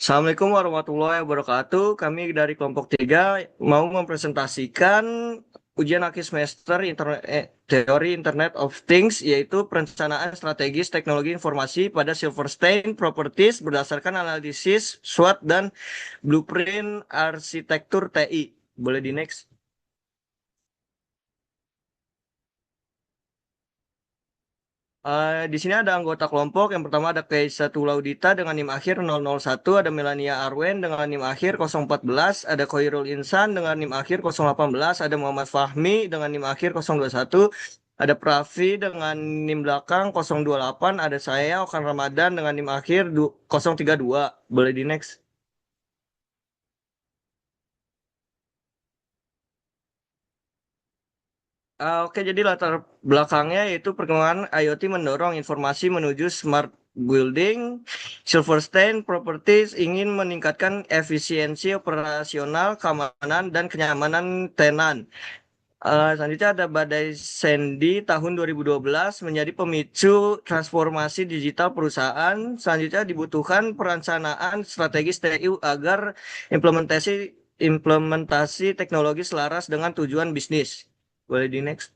Assalamualaikum warahmatullahi wabarakatuh. Kami dari kelompok 3 mau mempresentasikan ujian akhir semester teori Internet of Things, yaitu perencanaan strategis teknologi informasi pada Silverstein Properties berdasarkan analisis SWOT dan blueprint arsitektur TI. Boleh di next. Di sini ada anggota kelompok. Yang pertama ada Kaisa Laudita dengan NIM akhir 001, ada Melania Arwen dengan NIM akhir 014, ada Khairul Insan dengan NIM akhir 018, ada Muhammad Fahmi dengan NIM akhir 021, ada Pravi dengan NIM belakang 028, ada saya Okan Ramadan dengan NIM akhir 032. Boleh di next. Oke, jadi latar belakangnya yaitu perkembangan IoT mendorong informasi menuju smart building. Silverstein Properties ingin meningkatkan efisiensi operasional, keamanan, dan kenyamanan tenan. Selanjutnya ada Badai Sandy tahun 2012 menjadi pemicu transformasi digital perusahaan. Selanjutnya dibutuhkan perencanaan strategis TU agar implementasi implementasi teknologi selaras dengan tujuan bisnis. Boleh di next.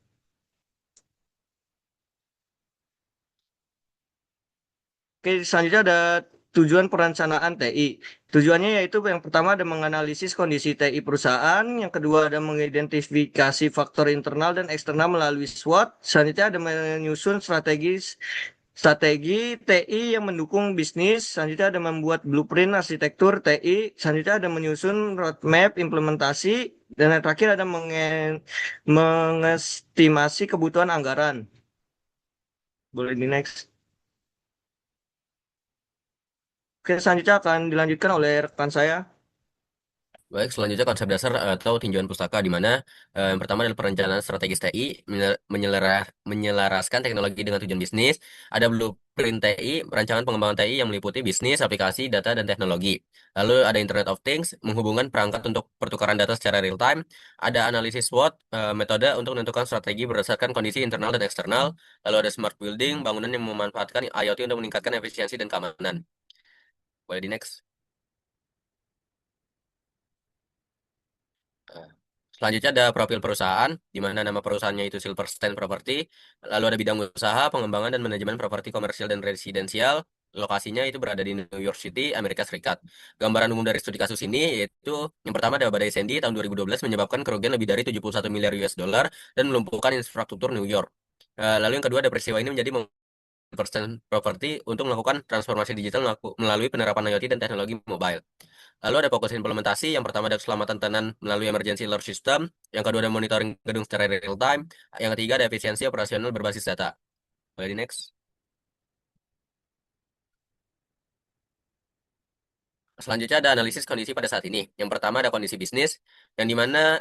Oke, selanjutnya ada tujuan perencanaan TI. Tujuannya yaitu yang pertama ada menganalisis kondisi TI perusahaan, yang kedua ada mengidentifikasi faktor internal dan eksternal melalui SWOT, selanjutnya ada menyusun strategi TI yang mendukung bisnis, selanjutnya ada membuat blueprint arsitektur TI, selanjutnya ada menyusun roadmap implementasi, dan yang terakhir ada mengestimasi kebutuhan anggaran. Boleh di next. Oke, selanjutnya akan dilanjutkan oleh rekan saya. Baik, selanjutnya konsep dasar atau tinjauan pustaka di mana yang pertama adalah perencanaan strategis TI, menyelaraskan teknologi dengan tujuan bisnis. Ada blueprint TI, perancangan pengembangan TI yang meliputi bisnis, aplikasi, data, dan teknologi. Lalu ada Internet of Things, menghubungkan perangkat untuk pertukaran data secara real time. Ada analisis SWOT, metode untuk menentukan strategi berdasarkan kondisi internal dan eksternal. Lalu ada Smart Building, bangunan yang memanfaatkan IoT untuk meningkatkan efisiensi dan keamanan. Boleh di next. Nah, selanjutnya ada profil perusahaan, di mana nama perusahaannya itu Silverstein Property. Lalu ada bidang usaha, pengembangan dan manajemen properti komersial dan residensial. Lokasinya itu berada di New York City, Amerika Serikat. Gambaran umum dari studi kasus ini yaitu yang pertama ada badai Sandy tahun 2012 menyebabkan kerugian lebih dari 71 miliar US dollar dan melumpuhkan infrastruktur New York. Lalu yang kedua ada peristiwa ini menjadi properti untuk melakukan transformasi digital melalui penerapan IoT dan teknologi mobile. Lalu ada fokus implementasi. Yang pertama ada keselamatan tenan melalui emergency alert system. Yang kedua ada monitoring gedung secara real time. Yang ketiga ada efisiensi operasional berbasis data. Boleh di next. Selanjutnya ada analisis kondisi pada saat ini. Yang pertama ada kondisi bisnis, yang dimana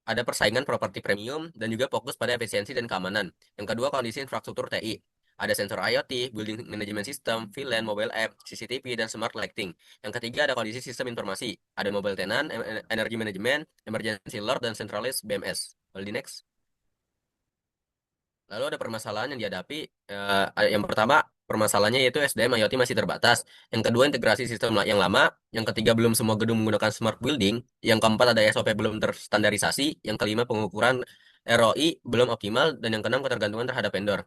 ada persaingan properti premium dan juga fokus pada efisiensi dan keamanan. Yang kedua kondisi infrastruktur TI. Ada sensor IoT, building management system, VLAN, mobile app, CCTV, dan smart lighting. Yang ketiga ada kondisi sistem informasi. Ada mobile tenant, energy management, emergency alert, dan centralized BMS. Boleh di next. Lalu ada permasalahan yang dihadapi. Yang pertama, permasalahannya yaitu SDM IoT masih terbatas. Yang kedua, integrasi sistem yang lama. Yang ketiga, belum semua gedung menggunakan smart building. Yang keempat, ada SOP belum terstandarisasi. Yang kelima, pengukuran ROI belum optimal. Dan yang keenam, ketergantungan terhadap vendor.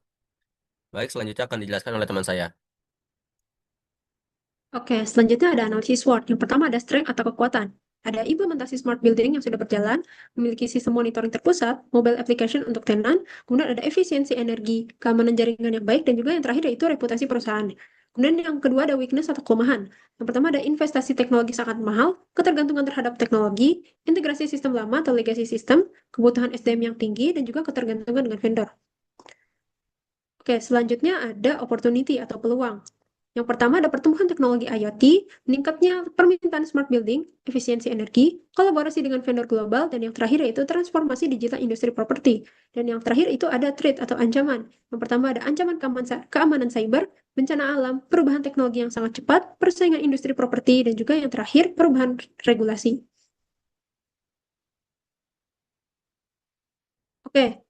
Baik, selanjutnya akan dijelaskan oleh teman saya. Oke, selanjutnya ada analisis SWOT. Yang pertama ada strength atau kekuatan. Ada implementasi smart building yang sudah berjalan, memiliki sistem monitoring terpusat, mobile application untuk tenan, kemudian ada efisiensi energi, keamanan jaringan yang baik, dan juga yang terakhir yaitu reputasi perusahaan. Kemudian yang kedua ada weakness atau kelemahan. Yang pertama ada investasi teknologi sangat mahal, ketergantungan terhadap teknologi, integrasi sistem lama atau legacy system, kebutuhan SDM yang tinggi, dan juga ketergantungan dengan vendor. Oke, selanjutnya ada opportunity atau peluang. Yang pertama ada pertumbuhan teknologi IoT, meningkatnya permintaan smart building, efisiensi energi, kolaborasi dengan vendor global, dan yang terakhir yaitu transformasi digital industri properti. Dan yang terakhir itu ada threat atau ancaman. Yang pertama ada ancaman keamanan cyber, bencana alam, perubahan teknologi yang sangat cepat, persaingan industri properti, dan juga yang terakhir perubahan regulasi. Oke,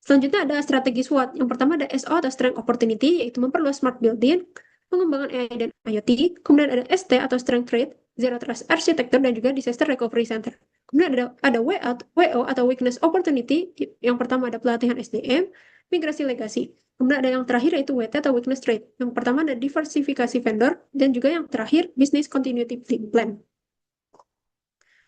selanjutnya ada strategi SWOT. Yang pertama ada SO atau Strength Opportunity, yaitu memperluas smart building. pengembangan AI dan IoT, kemudian ada ST atau Strength Rate, Zero Trust Architecture, dan juga Disaster Recovery Center. Kemudian ada WO atau Weakness Opportunity, yang pertama ada pelatihan SDM, migrasi legasi. Kemudian ada yang terakhir yaitu WT atau Weakness Trade. Yang pertama ada diversifikasi vendor, dan juga yang terakhir Business Continuity Plan.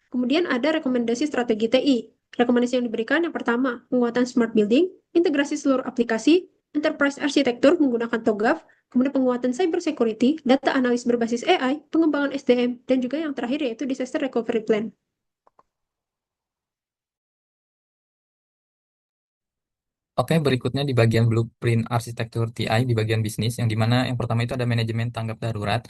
Kemudian ada rekomendasi strategi TI. Rekomendasi yang diberikan yang pertama, penguatan smart building, integrasi seluruh aplikasi, enterprise architecture menggunakan TOGAF, kemudian penguatan cyber security, data analis berbasis AI, pengembangan SDM, dan juga yang terakhir yaitu disaster recovery plan. Oke, berikutnya di bagian blueprint arsitektur TI di bagian bisnis, yang dimana yang pertama itu ada manajemen tanggap darurat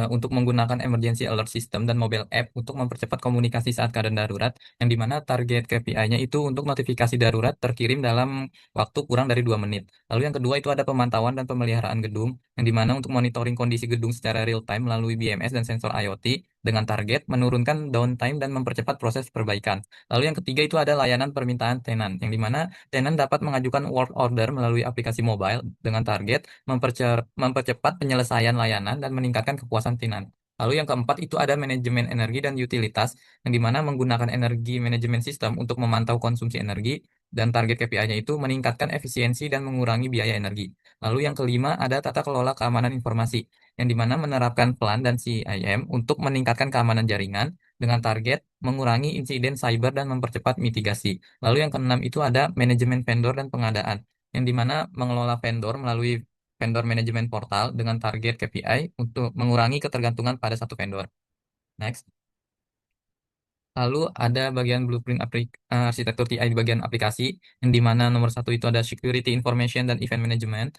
untuk menggunakan emergency alert system dan mobile app untuk mempercepat komunikasi saat keadaan darurat, yang dimana target KPI-nya itu untuk notifikasi darurat terkirim dalam waktu kurang dari 2 menit. Lalu yang kedua itu ada pemantauan dan pemeliharaan gedung, yang dimana untuk monitoring kondisi gedung secara real time melalui BMS dan sensor IoT dengan target menurunkan downtime dan mempercepat proses perbaikan. Lalu yang ketiga itu ada layanan permintaan tenan, yang dimana tenan dapat mengajukan work order melalui aplikasi mobile dengan target mempercepat penyelesaian layanan dan meningkatkan kepuasan tenan. Lalu yang keempat itu ada manajemen energi dan utilitas, yang dimana menggunakan energi manajemen sistem untuk memantau konsumsi energi dan target KPI-nya itu meningkatkan efisiensi dan mengurangi biaya energi. Lalu yang kelima ada tata kelola keamanan informasi, yang dimana menerapkan PLAN dan CIM untuk meningkatkan keamanan jaringan dengan target mengurangi insiden cyber dan mempercepat mitigasi. Lalu yang keenam itu ada manajemen vendor dan pengadaan, yang dimana mengelola vendor melalui vendor manajemen portal dengan target KPI untuk mengurangi ketergantungan pada satu vendor. Next. Lalu ada bagian blueprint arsitektur TI di bagian aplikasi, yang dimana nomor satu itu ada security information dan event management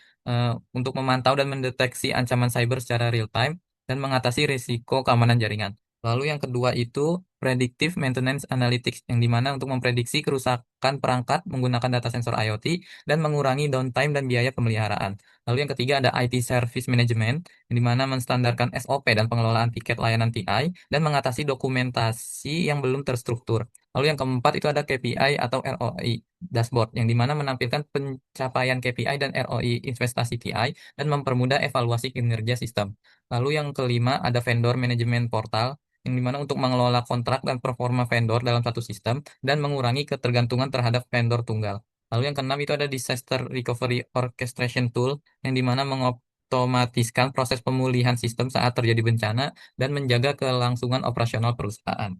untuk memantau dan mendeteksi ancaman cyber secara real time dan mengatasi risiko keamanan jaringan. Lalu yang kedua itu predictive maintenance analytics, yang dimana untuk memprediksi kerusakan perangkat menggunakan data sensor IoT dan mengurangi downtime dan biaya pemeliharaan. Lalu yang ketiga ada IT service management, yang dimana menstandarkan SOP dan pengelolaan tiket layanan TI dan mengatasi dokumentasi yang belum terstruktur. Lalu yang keempat itu ada KPI atau ROI dashboard, yang dimana menampilkan pencapaian KPI dan ROI investasi TI dan mempermudah evaluasi kinerja sistem. Lalu yang kelima ada vendor management portal, yang dimana untuk mengelola kontrak dan performa vendor dalam satu sistem dan mengurangi ketergantungan terhadap vendor tunggal. Lalu yang keenam itu ada disaster recovery orchestration tool, yang dimana otomatiskan proses pemulihan sistem saat terjadi bencana dan menjaga kelangsungan operasional perusahaan.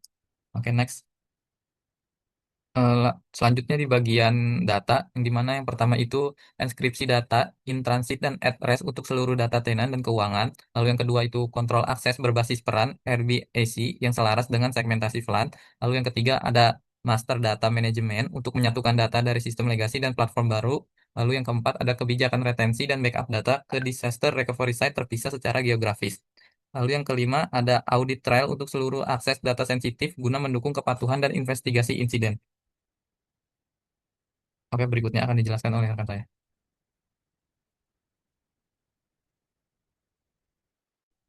Oke, next. Selanjutnya di bagian data, yang dimana yang pertama itu enskripsi data in transit dan at rest untuk seluruh data tenan dan keuangan. Lalu yang kedua itu kontrol akses berbasis peran RBAC yang selaras dengan segmentasi VLAN. Lalu yang ketiga ada master data management untuk menyatukan data dari sistem legasi dan platform baru. Lalu yang keempat ada kebijakan retensi dan backup data ke disaster recovery site terpisah secara geografis. Lalu yang kelima ada audit trail untuk seluruh akses data sensitif guna mendukung kepatuhan dan investigasi insiden. Oke, berikutnya akan dijelaskan oleh rekan saya.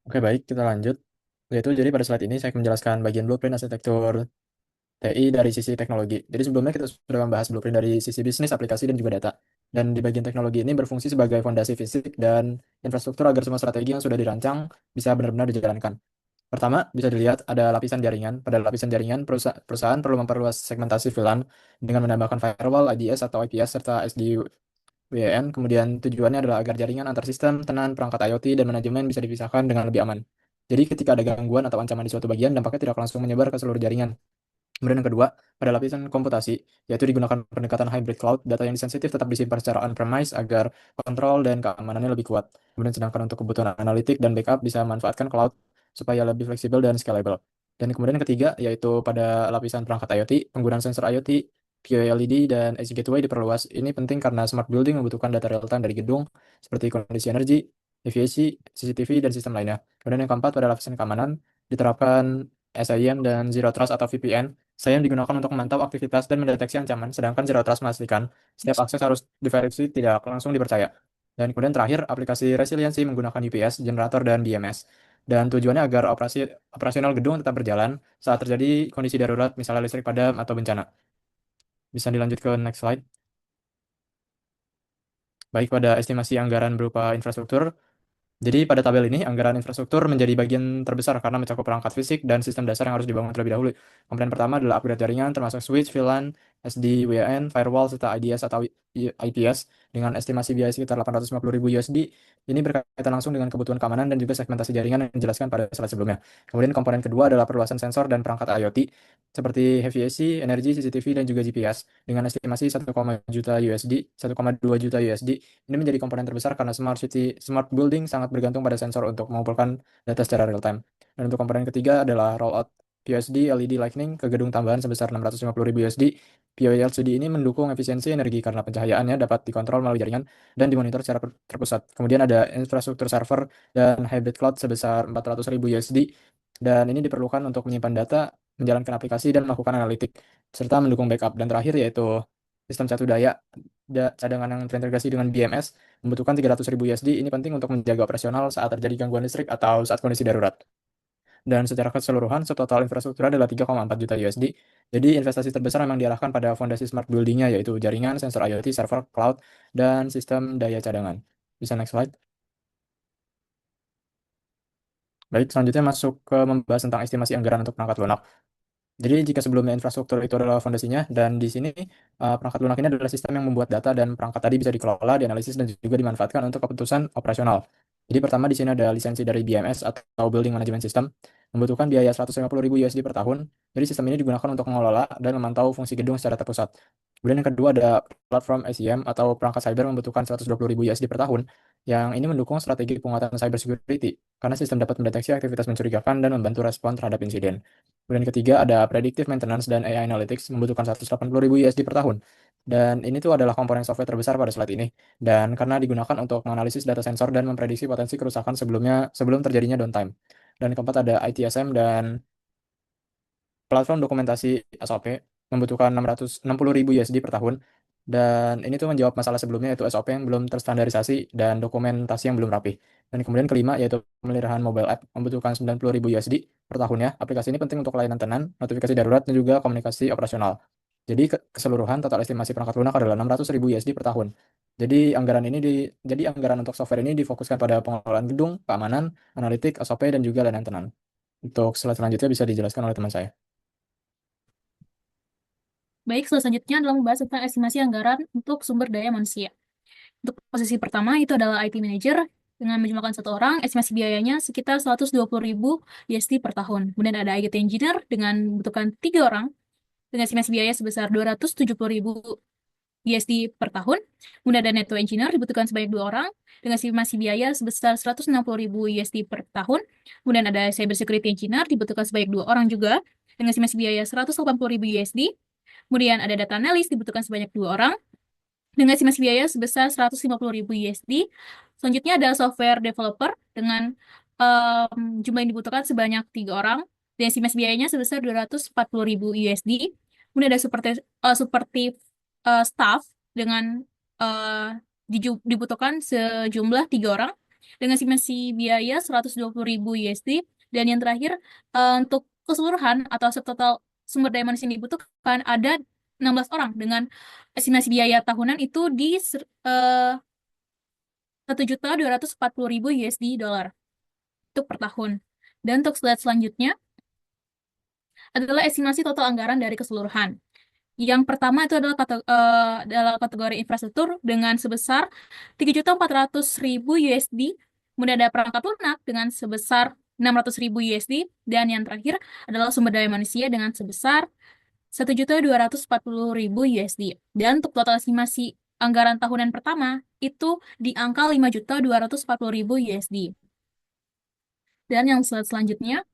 Oke, baik, kita lanjut. Yaitu jadi pada slide ini saya akan menjelaskan bagian blueprint arsitektur TI dari sisi teknologi. Jadi sebelumnya kita sudah membahas blueprint dari sisi bisnis, aplikasi, dan juga data. Dan di bagian teknologi ini berfungsi sebagai fondasi fisik dan infrastruktur agar semua strategi yang sudah dirancang bisa benar-benar dijalankan. Pertama, bisa dilihat ada lapisan jaringan. Pada lapisan jaringan, perusahaan perlu memperluas segmentasi VLAN dengan menambahkan firewall, IDS atau IPS, serta SDWN. Kemudian tujuannya adalah agar jaringan antar sistem, tenan, perangkat IoT, dan manajemen bisa dipisahkan dengan lebih aman. Jadi ketika ada gangguan atau ancaman di suatu bagian, dampaknya tidak langsung menyebar ke seluruh jaringan. Kemudian yang kedua, pada lapisan komputasi, yaitu digunakan pendekatan hybrid cloud, data yang sensitif tetap disimpan secara on-premise agar kontrol dan keamanannya lebih kuat. Kemudian sedangkan untuk kebutuhan analitik dan backup bisa manfaatkan cloud supaya lebih fleksibel dan scalable. Dan kemudian yang ketiga, yaitu pada lapisan perangkat IoT, penggunaan sensor IoT, QLED, dan Edge Gateway diperluas. Ini penting karena smart building membutuhkan data real-time dari gedung, seperti kondisi energi, efisiensi, CCTV, dan sistem lainnya. Kemudian yang keempat, pada lapisan keamanan, diterapkan SIEM dan Zero Trust atau VPN. SIEM digunakan untuk memantau aktivitas dan mendeteksi ancaman, sedangkan Zero Trust memastikan setiap akses harus diverifikasi tidak langsung dipercaya. Dan kemudian terakhir, aplikasi resiliensi menggunakan UPS, generator, dan BMS. Dan tujuannya agar operasional gedung tetap berjalan saat terjadi kondisi darurat, misalnya listrik padam atau bencana. Bisa dilanjut ke next slide. Baik, pada estimasi anggaran berupa infrastruktur, Jadi pada tabel ini, anggaran infrastruktur menjadi bagian terbesar karena mencakup perangkat fisik dan sistem dasar yang harus dibangun terlebih dahulu. Komponen pertama adalah upgrade jaringan termasuk switch, VLAN, SD, WAN, firewall, serta IDS atau IPS dengan estimasi biaya sekitar 850.000 USD. Ini berkaitan langsung dengan kebutuhan keamanan dan juga segmentasi jaringan yang dijelaskan pada slide sebelumnya. Kemudian komponen kedua adalah perluasan sensor dan perangkat IoT seperti HVAC, energi, CCTV, dan juga GPS dengan estimasi 1,2 juta USD. Ini menjadi komponen terbesar karena smart building sangat bergantung pada sensor untuk mengumpulkan data secara real time. Dan untuk komponen ketiga adalah rollout POSD LED Lightning ke gedung tambahan sebesar 650.000 USD. POLCD ini mendukung efisiensi energi karena pencahayaannya dapat dikontrol melalui jaringan dan dimonitor secara terpusat. Kemudian ada infrastruktur server dan hybrid cloud sebesar 400.000 USD. Dan ini diperlukan untuk menyimpan data, menjalankan aplikasi, dan melakukan analitik, serta mendukung backup. Dan terakhir yaitu sistem satu daya cadangan yang terintegrasi dengan BMS membutuhkan 300.000 USD. Ini penting untuk menjaga operasional saat terjadi gangguan listrik atau saat kondisi darurat. Dan secara keseluruhan, total infrastruktur adalah 3,4 juta USD. Jadi investasi terbesar memang diarahkan pada fondasi smart building-nya, yaitu jaringan, sensor IoT, server, cloud, dan sistem daya cadangan. Bisa next slide. Baik, selanjutnya masuk ke membahas tentang estimasi anggaran untuk perangkat lunak. Jadi jika sebelumnya infrastruktur itu adalah fondasinya, dan di sini perangkat lunak ini adalah sistem yang membuat data dan perangkat tadi bisa dikelola, dianalisis, dan juga dimanfaatkan untuk keputusan operasional. Jadi pertama di sini ada lisensi dari BMS atau Building Management System, membutuhkan biaya 150.000 USD per tahun. Jadi sistem ini digunakan untuk mengelola dan memantau fungsi gedung secara terpusat. Kemudian yang kedua ada platform SIM atau perangkat cyber membutuhkan 120.000 USD per tahun, yang ini mendukung strategi penguatan cyber security, karena sistem dapat mendeteksi aktivitas mencurigakan dan membantu respon terhadap insiden. Kemudian ketiga ada predictive maintenance dan AI analytics membutuhkan 180.000 USD per tahun. Dan ini tuh adalah komponen software terbesar pada slide ini. Dan karena digunakan untuk menganalisis data sensor dan memprediksi potensi kerusakan sebelum terjadinya downtime. Dan keempat ada ITSM dan platform dokumentasi SOP membutuhkan 660.000 USD per tahun. Dan ini tuh menjawab masalah sebelumnya yaitu SOP yang belum terstandarisasi dan dokumentasi yang belum rapi. Dan kemudian kelima yaitu pemeliharaan mobile app membutuhkan 90.000 USD per tahunnya. Aplikasi ini penting untuk layanan tenan, notifikasi darurat, dan juga komunikasi operasional. Jadi keseluruhan total estimasi perangkat lunak adalah 600.000 USD per tahun. Jadi anggaran untuk software ini difokuskan pada pengelolaan gedung, keamanan, analitik, SOP, dan juga layanan tenan. Untuk slide selanjutnya bisa dijelaskan oleh teman saya. Baik, selanjutnya adalah membahas tentang estimasi anggaran untuk sumber daya manusia. Untuk posisi pertama itu adalah IT Manager dengan menjumlahkan 1 orang, estimasi biayanya sekitar 120.000 USD per tahun. Kemudian ada IT Engineer dengan membutuhkan 3 orang, dengan estimasi biaya sebesar 270.000 USD per tahun. Kemudian ada Network Engineer dibutuhkan sebanyak 2 orang, dengan estimasi biaya sebesar 160.000 USD per tahun. Kemudian ada Cyber Security Engineer dibutuhkan sebanyak 2 orang juga, dengan estimasi biaya 180.000 USD. Kemudian ada data analyst dibutuhkan sebanyak 2 orang dengan estimasi biaya sebesar 150.000 USD. Selanjutnya ada software developer dengan jumlah yang dibutuhkan sebanyak 3 orang dan estimasi biayanya sebesar 240.000 USD. Kemudian ada supportive staff dengan dibutuhkan sejumlah 3 orang dengan estimasi biaya 120.000 USD. Dan yang terakhir untuk keseluruhan atau subtotal sumber daya manusia yang dibutuhkan ada 16 orang dengan estimasi biaya tahunan itu di 1.240.000 USD dolar itu per tahun. Dan untuk slide selanjutnya adalah estimasi total anggaran dari keseluruhan. Yang pertama itu adalah kategori infrastruktur dengan sebesar 3.400.000 USD. Kemudian ada perangkat lunak dengan sebesar 600.000 USD. Dan yang terakhir adalah sumber daya manusia dengan sebesar 1.240.000 USD. Dan untuk total estimasi anggaran tahunan pertama itu di angka 5.240.000 USD. Dan yang selanjutnya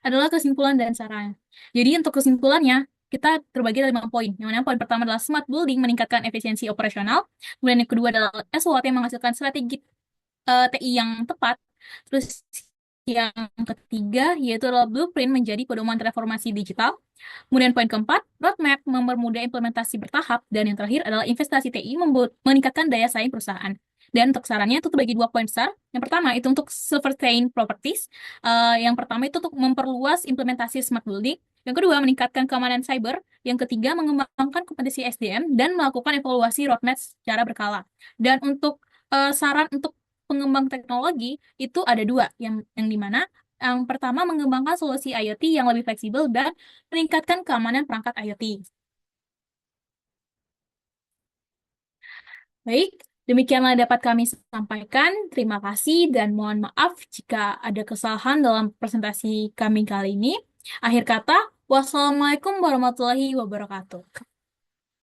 adalah kesimpulan dan saran. Jadi untuk kesimpulannya, kita terbagi dari 5 poin. Yang mana poin pertama adalah smart building meningkatkan efisiensi operasional. Kemudian yang kedua adalah SWOT yang menghasilkan strategi TI yang tepat. Terus yang ketiga yaitu adalah blueprint menjadi pedoman transformasi digital. Kemudian poin keempat, roadmap mempermudah implementasi bertahap. Dan yang terakhir adalah investasi TI meningkatkan daya saing perusahaan. Dan untuk sarannya itu terbagi 2 poin besar. Yang pertama itu untuk self-sustained properties. Yang pertama itu untuk memperluas implementasi smart building. Yang kedua, meningkatkan keamanan cyber. Yang ketiga, mengembangkan kompetensi SDM dan melakukan evaluasi roadmap secara berkala. Dan untuk saran untuk pengembang teknologi itu ada dua, yang dimana yang pertama mengembangkan solusi IoT yang lebih fleksibel dan meningkatkan keamanan perangkat IoT. Baik, demikianlah dapat kami sampaikan. Terima kasih dan mohon maaf jika ada kesalahan dalam presentasi kami kali ini. Akhir kata, wassalamualaikum warahmatullahi wabarakatuh.